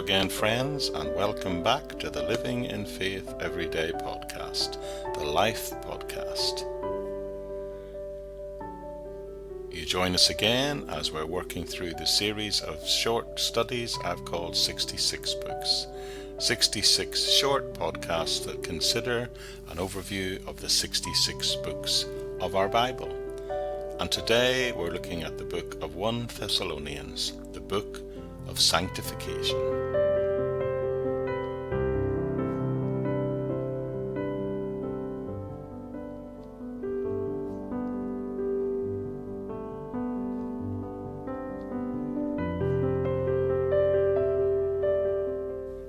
again, friends, and welcome back to the Living in Faith Everyday podcast, the Life Podcast. You join us again as we're working through the series of short studies I've called 66 Books. 66 short podcasts that consider an overview of the 66 books of our Bible. And today we're looking at the book of 1 Thessalonians, the book of sanctification.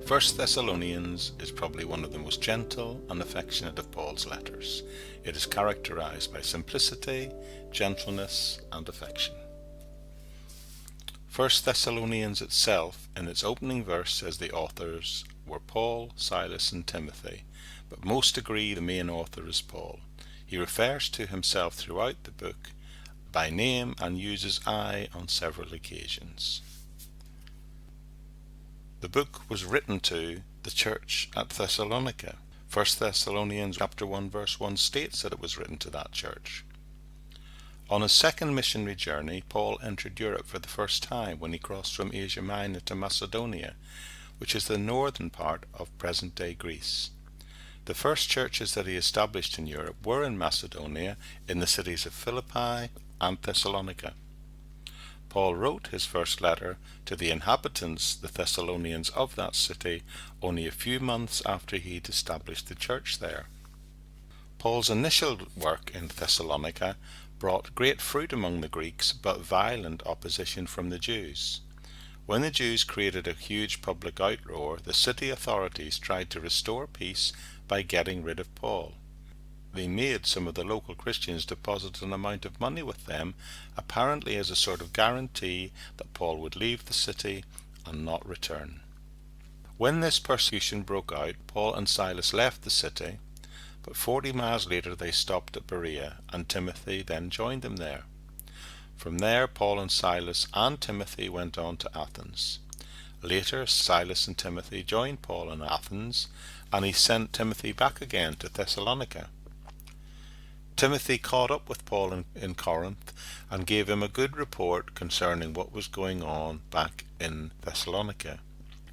First Thessalonians is probably one of the most gentle and affectionate of Paul's letters. It is characterized by simplicity, gentleness, and affection. First Thessalonians itself, in its opening verse, says the authors were Paul, Silas, and Timothy, but most agree the main author is Paul. He refers to himself throughout the book by name and uses I on several occasions. The book was written to the church at Thessalonica. 1 Thessalonians chapter 1 verse 1 states that it was written to that church. On his second missionary journey, Paul entered Europe for the first time when he crossed from Asia Minor to Macedonia, which is the northern part of present-day Greece. The first churches that he established in Europe were in Macedonia, in the cities of Philippi and Thessalonica. Paul wrote his first letter to the inhabitants, the Thessalonians of that city, only a few months after he had established the church there. Paul's initial work in Thessalonica brought great fruit among the Greeks, but violent opposition from the Jews. When the Jews created a huge public outroar, the city authorities tried to restore peace by getting rid of Paul. They made some of the local Christians deposit an amount of money with them, apparently as a sort of guarantee that Paul would leave the city and not return. When this persecution broke out, Paul and Silas left the city, but 40 miles later they stopped at Berea, and Timothy then joined them there. From there, Paul and Silas and Timothy went on to Athens. Later, Silas and Timothy joined Paul in Athens, and he sent Timothy back again to Thessalonica. Timothy caught up with Paul in Corinth and gave him a good report concerning what was going on back in Thessalonica.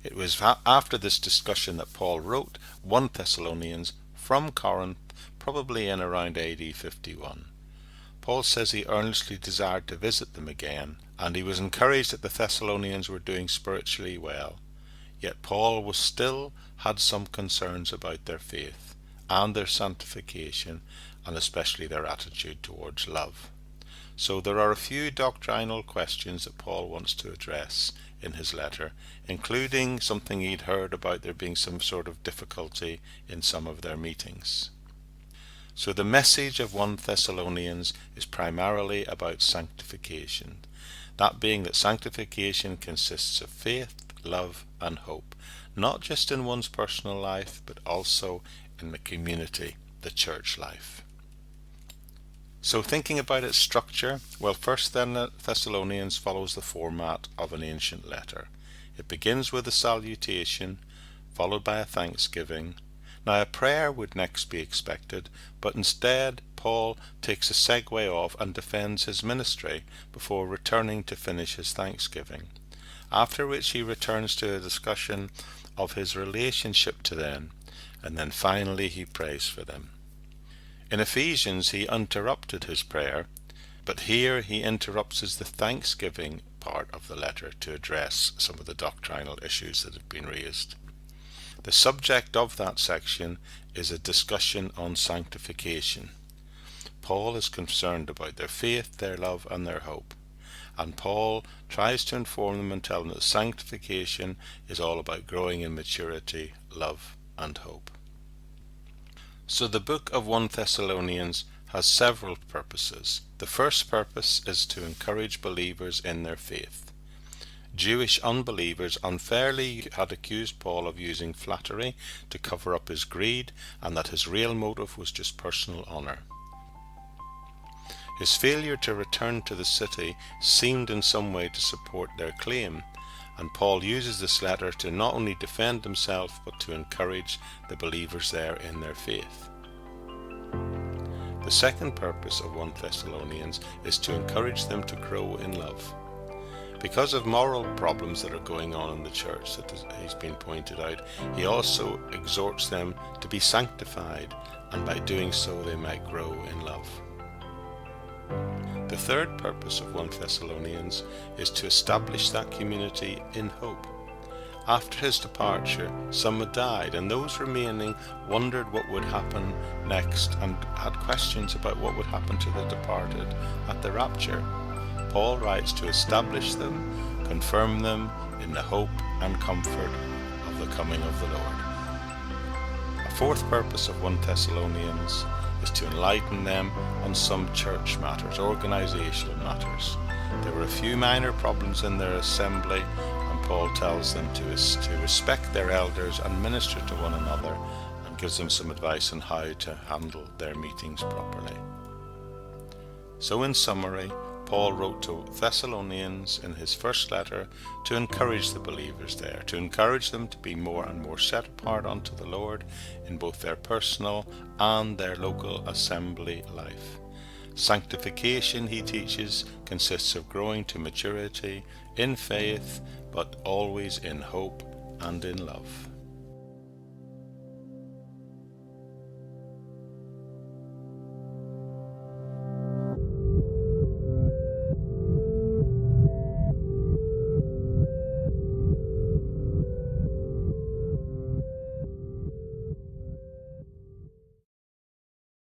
It was after this discussion that Paul wrote 1 Thessalonians from Corinth, probably in around AD 51. Paul says he earnestly desired to visit them again, and he was encouraged that the Thessalonians were doing spiritually well. Yet Paul was still had some concerns about their faith and their sanctification, and especially their attitude towards love. So there are a few doctrinal questions that Paul wants to address in his letter, including something he'd heard about there being some sort of difficulty in some of their meetings. So the message of 1 Thessalonians is primarily about sanctification, that being that sanctification consists of faith, love, and hope, not just in one's personal life, but also in the community, the church life. So thinking about its structure, well, 1 Thessalonians follows the format of an ancient letter. It begins with a salutation, followed by a thanksgiving. Now a prayer would next be expected, but instead Paul takes a segue off and defends his ministry before returning to finish his thanksgiving, after which he returns to a discussion of his relationship to them, and then finally he prays for them. In Ephesians he interrupted his prayer, but here he interrupts the thanksgiving part of the letter to address some of the doctrinal issues that have been raised. The subject of that section is a discussion on sanctification. Paul is concerned about their faith, their love, and their hope. And Paul tries to inform them and tell them that sanctification is all about growing in maturity, love, and hope. So the book of 1 Thessalonians has several purposes. The first purpose is to encourage believers in their faith. Jewish unbelievers unfairly had accused Paul of using flattery to cover up his greed, and that his real motive was just personal honor. His failure to return to the city seemed in some way to support their claim, And Paul uses this letter to not only defend himself, but to encourage the believers there in their faith. The second purpose of 1 Thessalonians is to encourage them to grow in love. Because of moral problems that are going on in the church that has been pointed out, he also exhorts them to be sanctified, and by doing so they might grow in love. The third purpose of 1 Thessalonians is to establish that community in hope. After his departure, some had died, and those remaining wondered what would happen next and had questions about what would happen to the departed at the rapture. Paul writes to establish them, confirm them in the hope and comfort of the coming of the Lord. A fourth purpose of 1 Thessalonians is to enlighten them on some church matters, organizational matters. There were a few minor problems in their assembly, and Paul tells them to respect their elders and minister to one another, and gives them some advice on how to handle their meetings properly. So in summary, Paul wrote to Thessalonians in his first letter to encourage the believers there, to encourage them to be more and more set apart unto the Lord in both their personal and their local assembly life. Sanctification, he teaches, consists of growing to maturity in faith, but always in hope and in love.